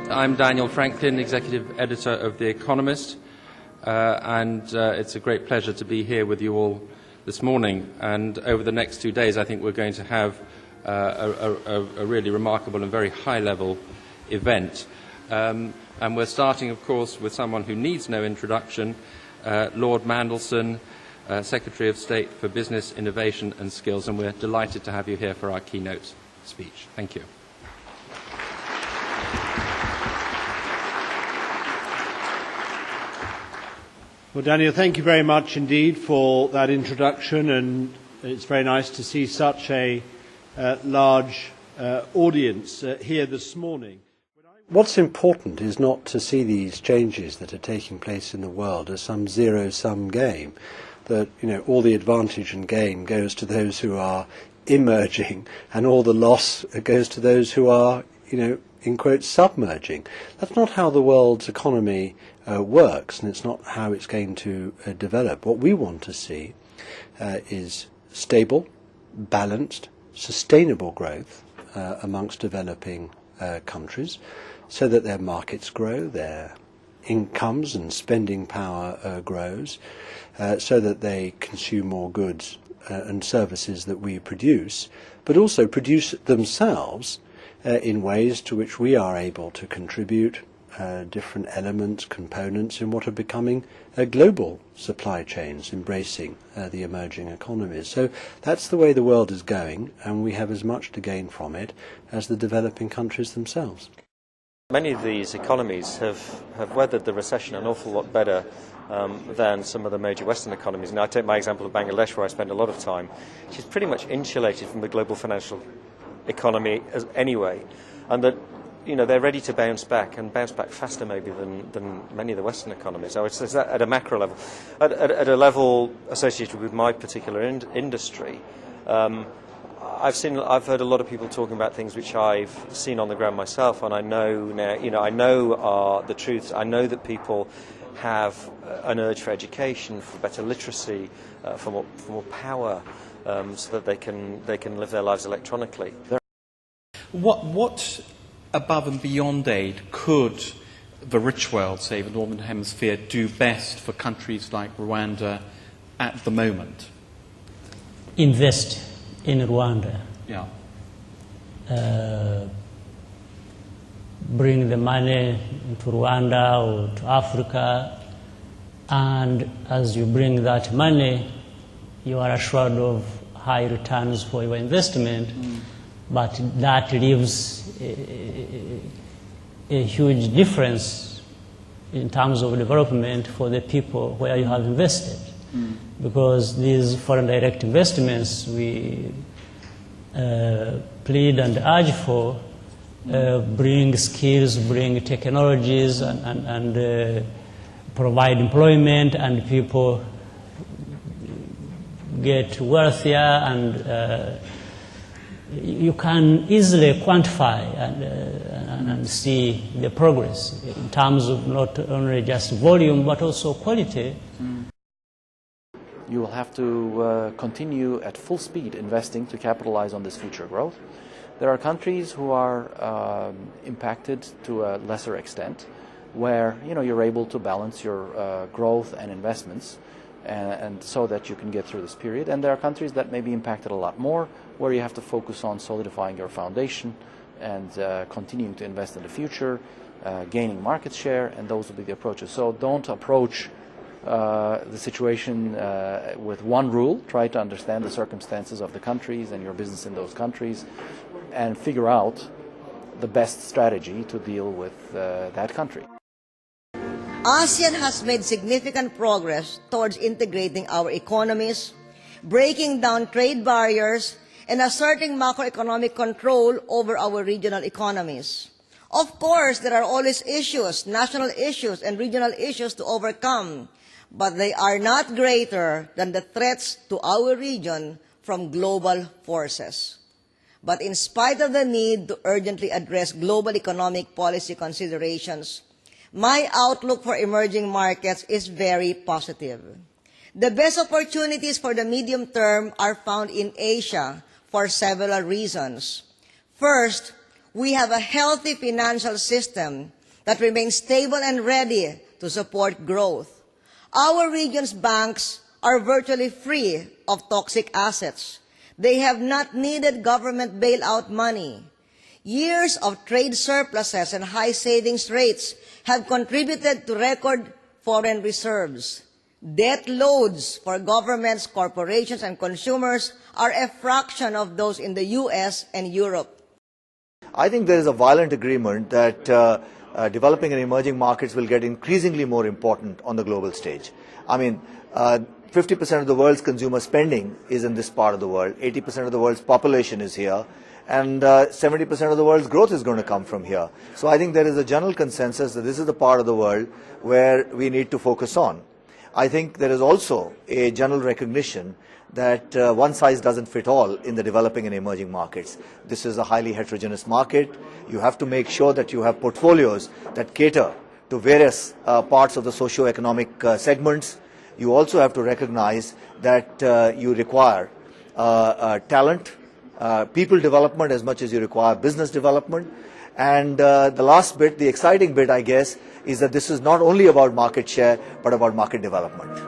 I'm Daniel Franklin, Executive Editor of The Economist, and it's a great pleasure to be here with you all this morning. And over the next 2 days, I think we're going to have a really remarkable and very high-level event. And we're starting, of course, with someone who needs no introduction, Lord Mandelson, Secretary of State for Business, Innovation and Skills, and we're delighted to have you here for our keynote speech. Thank you. Well, Daniel, thank you very much indeed for that introduction, and it's very nice to see such a large audience here this morning. What's important is not to see these changes that are taking place in the world as some zero-sum game, that all the advantage and gain goes to those who are emerging and all the loss goes to those who are, in quotes, submerging. That's not how the world's economy works, and it's not how it's going to develop. What we want to see is stable, balanced, sustainable growth amongst developing countries, so that their markets grow, their incomes and spending power grows, so that they consume more goods and services that we produce, but also produce themselves in ways to which we are able to contribute different elements, components in what are becoming global supply chains, embracing the emerging economies. So that's the way the world is going, and we have as much to gain from it as the developing countries themselves. Many of these economies have weathered the recession an awful lot better than some of the major Western economies. Now, I take my example of Bangladesh, where I spend a lot of time. She's pretty much insulated from the global financial economy anyway, and that they're ready to bounce back, and bounce back faster maybe than many of the Western economies. So it's that at a macro level. At a level associated with my particular industry, I've heard a lot of people talking about things which I've seen on the ground myself, and I know now, I know the truths. I know that people have an urge for education, for better literacy, for more power, so that they can live their lives electronically. What above and beyond aid could the rich world, say the Northern Hemisphere, do best for countries like Rwanda at the moment? Invest in Rwanda. Yeah. Bring the money to Rwanda or to Africa, and as you bring that money, you are assured of high returns for your investment, but that leaves a huge difference in terms of development for the people where you have invested. Because these foreign direct investments we plead and urge for bring skills, bring technologies, and provide employment, and people get wealthier, and you can easily quantify and see the progress in terms of not only just volume but also quality. You will have to continue at full speed investing to capitalize on this future growth. There are countries who are impacted to a lesser extent, where you're able to balance your growth and investments, and so that you can get through this period. And there are countries that may be impacted a lot more, where you have to focus on solidifying your foundation and continuing to invest in the future, gaining market share, and those will be the approaches. So don't approach the situation with one rule. Try to understand the circumstances of the countries and your business in those countries, and figure out the best strategy to deal with that country. ASEAN has made significant progress towards integrating our economies, breaking down trade barriers, and asserting macroeconomic control over our regional economies. Of course, there are always issues, national issues and regional issues to overcome, but they are not greater than the threats to our region from global forces. But in spite of the need to urgently address global economic policy considerations, my outlook for emerging markets is very positive. The best opportunities for the medium term are found in Asia for several reasons. First, we have a healthy financial system that remain stable and ready to support growth. Our region's banks are virtually free of toxic assets. They have not needed government bailout money. Years of trade surpluses and high savings rates have contributed to record foreign reserves. Debt loads for governments, corporations, and consumers are a fraction of those in the US and Europe. I think there is a violent agreement that developing and emerging markets will get increasingly more important on the global stage. I mean, 50% of the world's consumer spending is in this part of the world, 80% of the world's population is here, and 70% of the world's growth is going to come from here. So I think there is a general consensus that this is the part of the world where we need to focus on. I think there is also a general recognition that one size doesn't fit all in the developing and emerging markets. This is a highly heterogeneous market. You have to make sure that you have portfolios that cater to various parts of the socio-economic segments. You also have to recognize that you require talent, people development as much as you require business development. And the last bit, the exciting bit, I guess, is that this is not only about market share, but about market development.